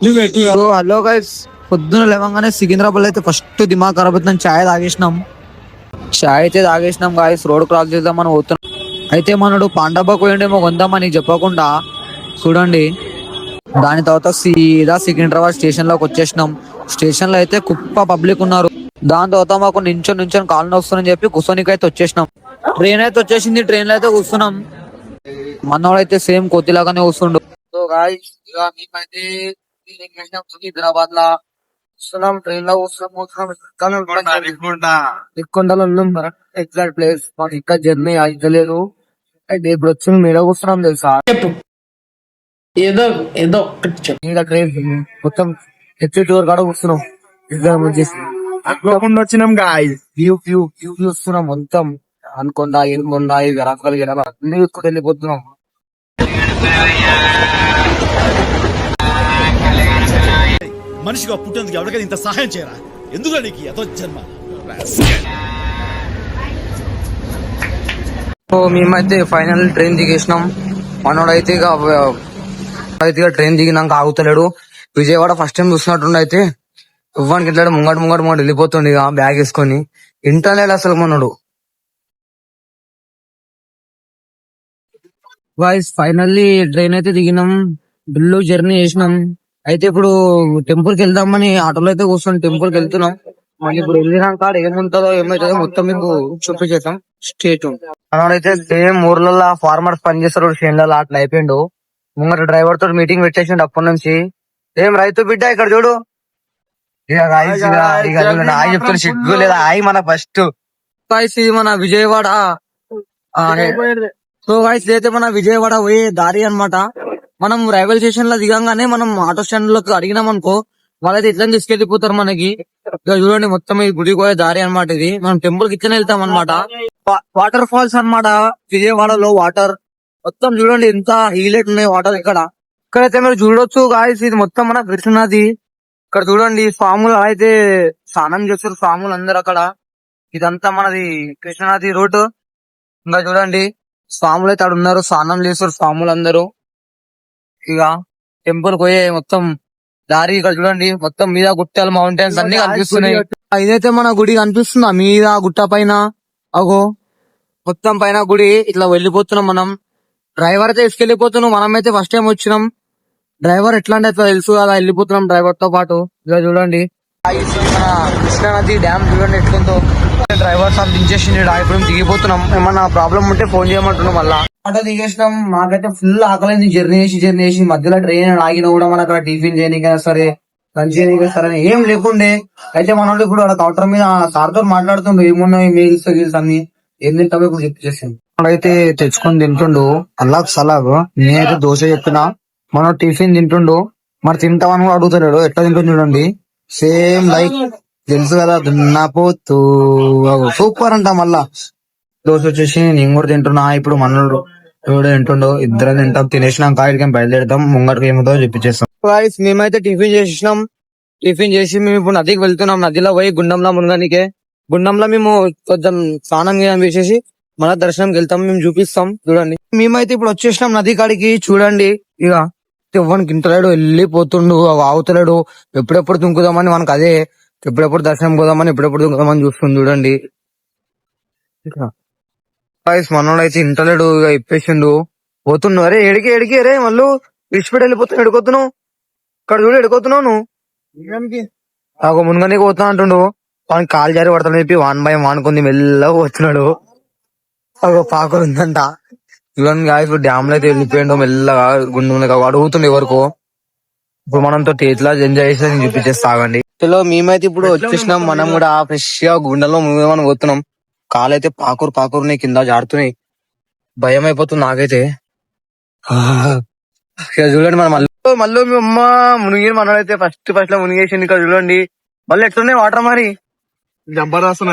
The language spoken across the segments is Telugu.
సో హలో గైస్, పొద్దున లేవగానే సికింద్రాబాద్ అయితే ఫస్ట్ దిమాగ్ ఖరాబ్ అవుతుందని చాయ్ అయితే తాగేసినాం గాయస్. రోడ్ క్రాస్ చేద్దామని పోతున్నాం. అయితే మనడు పాండబ్బకు పోయిండేమో కొందామని చెప్పకుండా చూడండి. దాని తర్వాత సీదా సికింద్రాబాద్ స్టేషన్ లోకి వచ్చేసినాం. స్టేషన్ లో అయితే కుప్ప పబ్లిక్ ఉన్నారు. దాని తర్వాత మాకు నించొని కాళ్ళు వస్తుందని చెప్పి కూర్చోనికి అయితే వచ్చేసినాం. ట్రైన్ అయితే వచ్చేసింది. ట్రైన్ లో అయితే కూర్చున్నాం. మనోడైతే సేమ్ కొద్దిలాగానే కూర్చుండు. సో గాయస్, ఇక మేమైతే హైదరాబాద్ లా వస్తున్నాం. ట్రైన్ లో ఎక్కుండలో ఎగ్జాక్ట్ ప్లేస్ మాకు ఇంకా జర్నీ అయితలేదు. అయితే ఇప్పుడు వచ్చి మీద కూర్చున్నాం తెలుసా. ఏదో ఏదో ట్రైన్ మొత్తం హెచ్ టూర్ కాడ కూర్చున్నాం. ఎగ్జామ్ వచ్చేసి అనుకోకుండా వచ్చినాం గాయ్. వ్యూ వ్యూ వ్యూ చూస్తున్నాం మొత్తం. అనుకుండా ఏనుకుండా ఇవి రకాలు అన్ని చూసుకుంటూ వెళ్ళిపోతున్నాం. మనిషిగా పుట్టేందుకు ఎవరికైనా ఇంత సహాయం చేయరా? ఎందుకు నీకు ఎంతో జన్మ. సో మేమైతే ఫైనల్ ట్రైన్ దిగేసినాం. మనోడైతే ఇక ట్రైన్ దిగినాక ఆగుతలేడు. విజయవాడ ఫస్ట్ టైం చూసినట్టుండి. అయితే ఇవ్వడానికి ఇట్లా ముంగట వెళ్ళిపోతుండే ఇక బ్యాగ్ వేసుకొని. ఇంటర్నెట్ అసలు మనోడు వాయిస్ ఫైనల్లీ ట్రైన్ అయితే దిగినాం. బిల్లు జర్నీ చేసినాం. అయితే ఇప్పుడు టెంపుల్ కి వెళ్దామని ఆటోలో అయితే కూర్చొని టెంపుల్ కి వెళ్తున్నాం. మళ్ళీ ఇప్పుడు వెళ్ళినాక ఏముంటుందో ఏమవుతుందో మొత్తం మీకు చూపించేస్తాం. స్టేట్ మనోడైతే సేమ్ ఊర్లలో ఫార్మర్స్ పనిచేస్తారు చేనులలో అట్లా అయిపోయిండు. ముంగట డ్రైవర్ తోటి మీటింగ్ పెట్టేసిండు అప్పటి నుంచి. ఏం రైతు బిడ్డ ఇక్కడ చూడు. ఇక ఆయి చెప్తాను సిగ్గు లేదా ఆయి మన ఫస్ట్ ఇది మన విజయవాడ. సో గాయస్ అయితే మన విజయవాడ పోయే దారి అన్నమాట. మనం రైల్వే స్టేషన్ లో దిగంగానే మనం ఆటో స్టాండ్ లో అడిగినాం అనుకో, వాళ్ళైతే ఇట్లా తీసుకెళ్లిపోతారు మనకి. ఇక చూడండి మొత్తం ఈ గుడికి పోయే దారి అన్నమాట. ఇది మనం టెంపుల్ కి ఇట్లనే వెళ్తాం అనమాట. వాటర్ ఫాల్స్ అన్నమాట విజయవాడలో. వాటర్ మొత్తం చూడండి ఎంత హైలైట్ ఉన్నాయి వాటర్ ఇక్కడ. ఇక్కడైతే మీరు చూడొచ్చు గాయస్, ఇది మొత్తం మన కృష్ణానది. ఇక్కడ చూడండి స్వాములు అయితే స్నానం చేస్తారు స్వాములు అందరు అక్కడ. ఇదంతా మనది కృష్ణానది రూట్. ఇంకా చూడండి స్వాములు అయితే అక్కడ ఉన్నారు, స్నానం చేస్తారు స్వాములు అందరూ. ఇక టెంపుల్ పోయే మొత్తం దారి ఇక్కడ చూడండి. మొత్తం మీద గుట్టలు మౌంటైన్స్ అన్ని కనిపిస్తున్నాయి. ఇదైతే మన గుడి కనిపిస్తుందా మీద గుట్ట పైన. అగో మొత్తం పైన గుడి. ఇట్లా వెళ్ళిపోతున్నాం మనం. డ్రైవర్ అయితే తీసుకెళ్లిపోతున్నాం. మనం అయితే ఫస్ట్ టైం వచ్చినాం. డ్రైవర్ ఎట్లా అంటే అట్లా తెలుసు కదా, వెళ్ళిపోతున్నాం డ్రైవర్ తో పాటు. ఇలా చూడండి మన కృష్ణానది డ్యామ్ చూడండి ఎట్లుందో. డ్రైవర్ సార్ దించేసి ఇప్పుడు దిగిపోతున్నాం. ఏమన్నా ప్రాబ్లం ఉంటే ఫోన్ చేయమంటున్నాం. మళ్ళా ఆటో దిగేసినాం. మాకైతే ఫుల్ ఆకలింది. జర్నీ చేసి మధ్యలో ట్రైన్ ఆగినా కూడా మన అక్కడ టిఫిన్ చేయనికైనా సరే లంచ్ చేయనికైనా సరే ఏం లేకుండే. అయితే మన వాళ్ళు ఇప్పుడు కౌంటర్ మీద సార్ తో మాట్లాడుతుండ్రు. ఏమున్నాయి మీల్స్ గీల్స్ అన్ని ఏం తింటామో ఇప్పుడు చెప్పేసాను. అయితే తెచ్చుకొని తింటుండు అల్లాగ్ సలాగ్. నేనైతే దోశ చెప్పినా, మనం టిఫిన్ తింటుండు. మరి తింటామని కూడా అడుగుతలేడు. ఎట్లా తింటుంది చూడండి. సేమ్ లైక్ తెలుసు కదా దున్నపోతూ. సూపర్ అంట. మళ్ళా దోశ వచ్చేసి నేను కూడా తింటున్నా. ఇప్పుడు మనోడు తింటుండో. ఇద్దరం తింటాం. తినేసినాం కాయలకి బయలుదేరుతాం. ముంగటికి ఏముందో చెప్పించేస్తాం. మేమైతే టిఫిన్ చేసినాం. టిఫిన్ చేసి మేము ఇప్పుడు నదికి వెళ్తున్నాం. నదిలో పోయి గుండంలో మునగానికే. గుండంలో మేము కొంచెం స్నానం చేసేసి మన దర్శనంకి వెళ్తాం. మేము చూపిస్తాం చూడండి. మేమైతే ఇప్పుడు వచ్చేసినాం నది కాడికి. చూడండి ఇక ఇవ్వడానికి ఇంటలేడు, వెళ్ళిపోతుండు, ఆగుతలేడు. ఎప్పుడెప్పుడు దుంకుదామని మనకు అదే. ఎప్పుడెప్పుడు దర్శనం పోదామని ఎప్పుడెప్పుడు దుంకుదామని చూస్తుంది చూడండి. మనోడైతే ఇంటలేడు, ఇక ఇప్పేసిండు. పోతుండు. అరే ఎడికి అరే మళ్ళీ విడిచిపెట్టి వెళ్ళిపోతున్నా. ఎడుకోతున్నావు ఇక్కడ చూడు. ఎడుకోతున్నావు నువ్వు మునగానికి పోతున్నా అంటుండు. వానికి కాలు జారి పడతాను చెప్పి వాన్ భయం వానుకుంది మెల్లగా వచ్చినాడు. పాకులు ఉందంట. చూడండి ఇప్పుడు డ్యామ్ లో అయితే వెళ్ళిపోయిండు మెల్లగా. గుండె అడుగుతుండే ఎవరికో. ఇప్పుడు మనంతో ఎట్లా ఎంజాయ్ చేసి చూపించేస్తా ఆగండి. చలో మేమైతే ఇప్పుడు వచ్చేసినాం. మనం కూడా ఫ్రెష్ గా గుండెలో మనం పోతున్నాం. కాలైతే పాకురు కింద జారుతున్నాయి. భయం అయిపోతుంది నాకైతే. చూడండి మనం మళ్ళీ మీ అమ్మ మునిగి మనోడైతే ఫస్ట్ లో మునిగేసింది. ఇక్కడ చూడండి మళ్ళీ ఎట్లున్నాయి వాటర్ మరి జబర్దస్త్.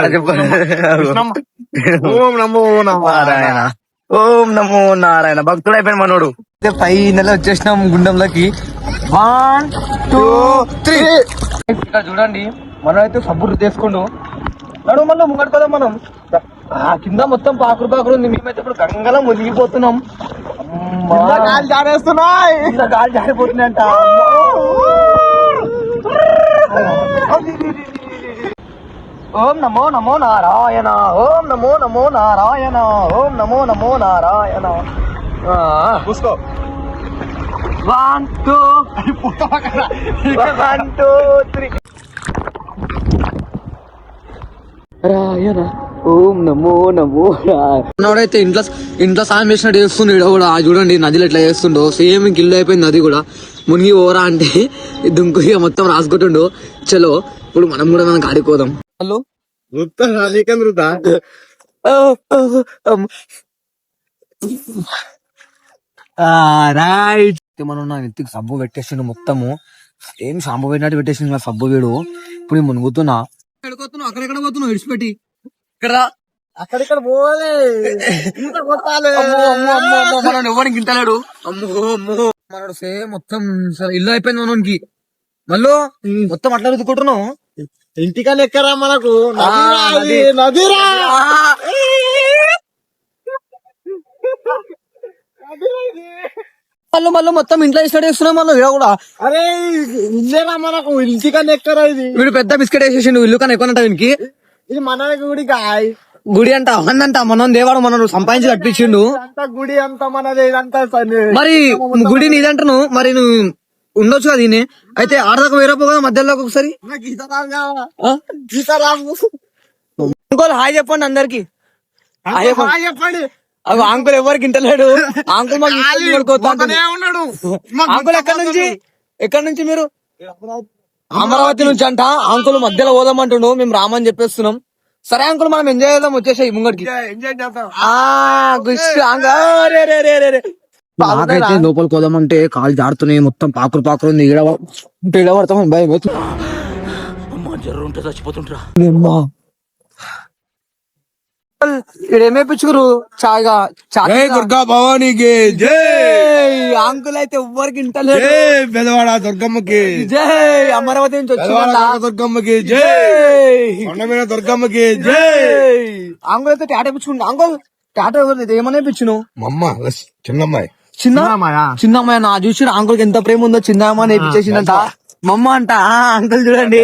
ఓం నమో నారాయణ. భక్తుడు అయిపోయిన మనోడు. ఫైనల్ వచ్చేసినాం గుండంలోకి. 1 2 3. ఇక్కడ చూడండి మనమైతే సబ్బురు తీసుకుంటూ నడు మళ్ళీ ముంగడుకోదాం మనం. కింద మొత్తం పాకురు ఉంది. మేమైతే ఇప్పుడు గంగలా మునిగిపోతున్నాం. గాలి జారేస్తున్నాయి. గాలి జారిపోతున్నాయంట. ఓం నమో నమో నారాయణ, ఓం నమో నమో నారాయణ, ఓం నమో నమో నారాయణ. చూసుకో 1 2 1 2 3 రాయణ ఓం నమో నమో నారాయణైతే ఇంట్లో సాయం చేసినట్టు చేస్తుండే ఈడ కూడా. చూడండి నదిలో ఎట్లా చేస్తుండో సేమ్ ఇంక ఇల్లు అయిపోయింది. నది కూడా మునిగి ఓరా అంటే దుంకు ఇక మొత్తం రాసుకుంటుండో. చలో ఇప్పుడు మనం కూడా మనం ఆడుకోదాం. హలో రైట్ మనం నా నెత్తికి సబ్బు పెట్టేసిండు మొత్తము. ఏం షాంపూ పెట్టినట్టు పెట్టేసిండు నా సబ్బు వీడు. ఇప్పుడు నేను మునుగుతున్నా. ఎక్కడిపోతున్నావు? అక్కడెక్కడ పోతున్నావు? విడిచిపెట్టి ఇక్కడ అక్కడిక్కడ పోవాలి మనం ఎవరికి గింటలేడు. అమ్మో మనడు సేమ్ మొత్తం ఇల్లు అయిపోయింది మనకి. మళ్ళీ మొత్తం అట్లా రుద్దుకుంటున్నావు. ఇంటికని ఎక్కరా మనకు నది. నదిరా మళ్ళీ మొత్తం ఇంట్లో స్టార్ట్ చేస్తున్నాం మనం ఇక కూడా. అరే ఇల్లేరా మనకు ఇంటికని ఎక్కరా ఇది వీడు పెద్ద బిస్కెట్ వేసేసిండు ఇల్లు కానీ ఎక్కువ వీనికి. ఇది మన గుడి గాయ్ గుడి అంట అవందంట మనం దేవాడు మనం సంపాదించి కట్టించిండు. అంత గుడి అంతా మనది ఇదంతా మరి గుడి నీదంటను మరి నువ్వు ఉండొచ్చు కదా దీని. అయితే ఆడదాకా వేరే పోగా మధ్యలో ఒకసారి అంకుల్ హాయ్ చెప్పండి అందరికి. చెప్పండి అవి అంకుల్ ఎవరికి ఇంటలేడు. అంకుల్ మాకు ఉన్నాడు అంకుల్ ఎక్కడి నుంచి మీరు? అమరావతి నుంచి అంట. అంకుల్ మధ్యలో పోదామంటుండు. మేము రామని చెప్పేస్తున్నాం. సరే అంకుల్ మనం ఎంజాయ్ చేద్దాం. వచ్చేసాయి ముంగడికి. ఎంజాయ్ చేద్దాం నాకైతే లోపలికి పోదామంటే కాలు జారుతున్నాయి. మొత్తం పాకురు ఉంది. ఇడబడతాం భయం అవుతుంది. ఇడేమేపించుకురు చాయ్గా దుర్గా భవానీకి జై. అంకుల్ అయితే ఎవ్వరికి ఇంటలేదు. పెదవాడ దుర్గమ్మకి జై. అమరావతి నుంచి వచ్చి దుర్గమ్మకి జై. కొండమీద దుర్గమ్మకి జై. అంకుల్ అయితే టాటా ఇప్పించుకుంటా. అంకుల్ టాటా ఏమన్నా ఇప్పించును? చిన్నమ్మాయి చిన్నమ్మాయి నా చూసి అంకుల్ ఎంత ప్రేమ ఉందో. చిన్నమ్మ నేర్పించేసిందంట మమ్మ అంట. అంకుల్ చూడండి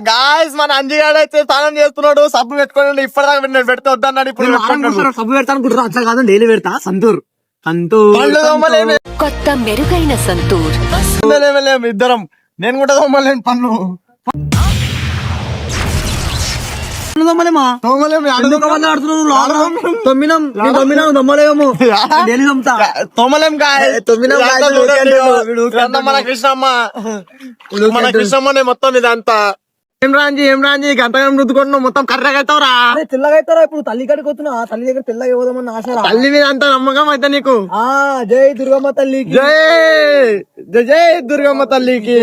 గాయస్ మన అంజిగాడు అయితే స్నానం చేస్తున్నాడు. సబ్బు పెట్టుకోండి. ఇప్పటిదాకా పెడితే వద్దన్నాడు. ఇప్పుడు సబ్బు పెడతా అనుకుంటారు. అట్లా కాదు డైలీ పెడతా. సంతూర్ కొత్త మెరుగైన సంతూర్ ఇద్దరం. నేను కూడా తోమలేను పన్ను తోమలేం మన కృష్ణమ్మ మన కృష్ణమ్మనే మొత్తం ఇదంతా. ఏం రాంజీ గంటగా రుద్దుకుంటున్నావు. మొత్తం కర్రగా అవుతావురా. తెల్లగా అవుతారా? ఇప్పుడు తల్లి కాడికి వస్తున్నా. తల్లి దగ్గర తెల్లగా ఇవ్వదామని ఆశ. తల్లి మీద అంత నమ్మకం అయితే నీకు. జై దుర్గమ్మ తల్లికి జై. జై దుర్గమ్మ తల్లికి.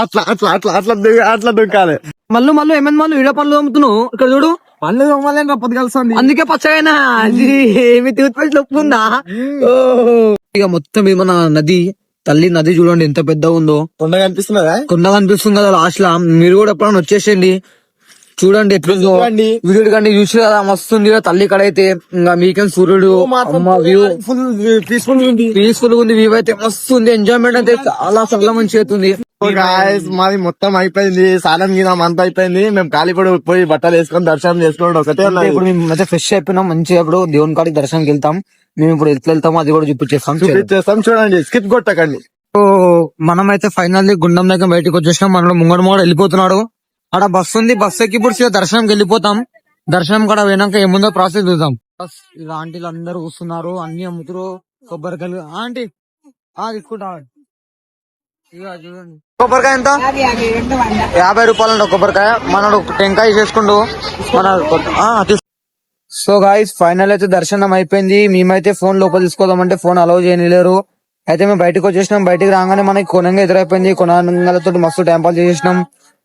అట్లా దుంకాలి. మళ్ళీ ఏమైంది? మళ్ళీ ఇడ పనులు అమ్ముతున్నావు. ఇక్కడ చూడు పళ్ళు తోమలేను పొద్దు కలుస్తుంది. అందుకే పచ్చగా ఏమి టూత్ పేస్ట్ ఒప్పుకుందా. ఇక మొత్తం ఏమన్నా నది తల్లి నది చూడండి ఎంత పెద్దగా ఉందో. కొండ కనిపిస్తున్నదా? కొండ కనిపిస్తుంది కదా లాస్ట్ లా. మీరు కూడా ఎప్పుడైనా వచ్చేసేయండి చూడండి ఎట్లుందో. వీడియో కండి చూసి కదా మస్తుంది తల్లి కడైతే. ఇంకా మీకేం సూర్యుడు వ్యూ పీస్ఫుల్ ఉంది. పీస్ఫుల్ ఉంది. వ్యూ అయితే మస్తు ఉంది. ఎంజాయ్మెంట్ అయితే చాలా మంచిగా అవుతుంది. మాది మొత్తం అయిపోయింది. స్నానం గీనం అంతా అయిపోయింది. మేము కాలిపడి పోయి బట్టలు వేసుకొని దర్శనం చేసుకోవడం ఒకటే. ఇప్పుడు మేము మంచిగా ఫ్రెష్ అయిపోయినాం. మంచిగా ఇప్పుడు దేవుని కాడికి దర్శనంకి వెళ్తాం. మేము ఇప్పుడు ఎట్లా వెళ్తామో అది కూడా చూపించేస్తాం. చూడండి స్కిప్ కొట్టకండి. మనమైతే ఫైనల్లీ గుండం దగ్గర బయటకు వచ్చేసినాం. మనలో ముంగడు వెళ్ళిపోతున్నాడు. అక్కడ బస్సు ఉంది. బస్సు ఎక్కి ఇప్పుడు దర్శనంకి వెళ్ళిపోతాం. దర్శనం కూడా పోయినాక ఏముందో ప్రాసెస్ చూద్దాం. ఇలా ఆంటీలు అందరూ కూస్తున్నారు. అన్ని అమ్ముతురు. కొబ్బరికాయలు ఆంటీ తీసుకుంటా. కొబ్బరికాయ ఎంత? 50 రూపాయలు కొబ్బరికాయ. మనడు టెంకాయ చేసుకుంటూ మన. సో గాయ్స్ ఫైనల్ అయితే దర్శనం అయిపోయింది. మేమైతే ఫోన్ లోపల తీసుకోదామంటే ఫోన్ అలౌ చేయలేరు. అయితే మేము బయటకు వచ్చేసినాం. బయటకు రాగానే మనకి కొనంగా ఎదురైపోయింది. కొనంగలతో మస్తు టైం పాస్ చేసినాం.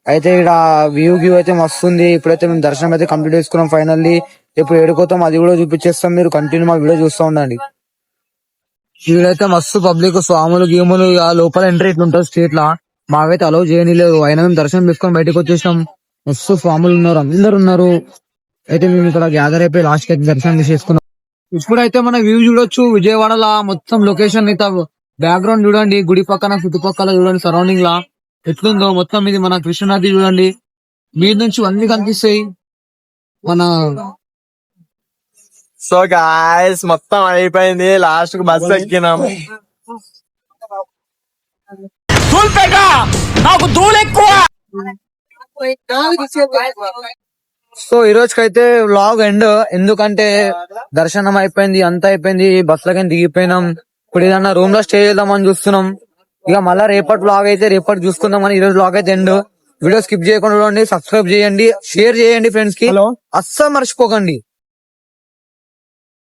అయితే ఇక్కడ వ్యూ అయితే మస్తు ఉంది. ఇప్పుడైతే మేము దర్శనం అయితే కంప్లీట్ చేసుకున్నాం ఫైనల్లీ. ఇప్పుడు ఏడుకోతాం అది కూడా చూపించేస్తాం. మీరు కంటిన్యూ మా వీడియో చూస్తూ ఉండండి. వీడైతే మస్తు పబ్లిక్ స్వాములు గేములు లోపల ఎంట్రీ ఇట్లుంటారు స్ట్రీట్ లా. మాకైతే అలౌ చేయనిలేదు. అయినా మేము దర్శనం చేసుకొని బయటకు వచ్చేసినాం. మస్తు స్వాములు ఉన్నారు. అందరు ఉన్నారు. అయితే మేము ఇక్కడ గ్యాదర్ అయిపోయి లాస్ట్ కి దర్శనం చేసుకున్నాం. ఇప్పుడైతే మన వ్యూ చూడొచ్చు విజయవాడలో మొత్తం లొకేషన్ అయితే బ్యాక్గ్రౌండ్ చూడండి, గుడి పక్కన చుట్టుపక్కల చూడండి, సరౌండింగ్ లా ఎట్లుందో మొత్తం. ఇది మన కృష్ణానది చూడండి, మీద నుంచి అన్ని కనిపిస్తాయి మన. సో గాయస్ మొత్తం అయిపోయింది, లాస్ట్ కు బస్ ఎక్కినాం. సో ఈ రోజుకైతే వ్లాగ్ ఎండ్, ఎందుకంటే దర్శనం అయిపోయింది, అంతా అయిపోయింది, బస్సులకి దిగిపోయినాం. ఇప్పుడు ఏదన్నా రూమ్ లో స్టే చేద్దామని చూస్తున్నాం. ఇక మళ్ళా రేపటి వ్లాగ్ అయితే రేపటి చూసుకుందాం అని. ఈ రోజు వ్లాగ్ అయితే ఎండ్. వీడియో స్కిప్ చేయకుండా చూడండి, సబ్స్క్రైబ్ చేయండి, షేర్ చేయండి ఫ్రెండ్స్ కి, అస్సలు మర్చిపోకండి.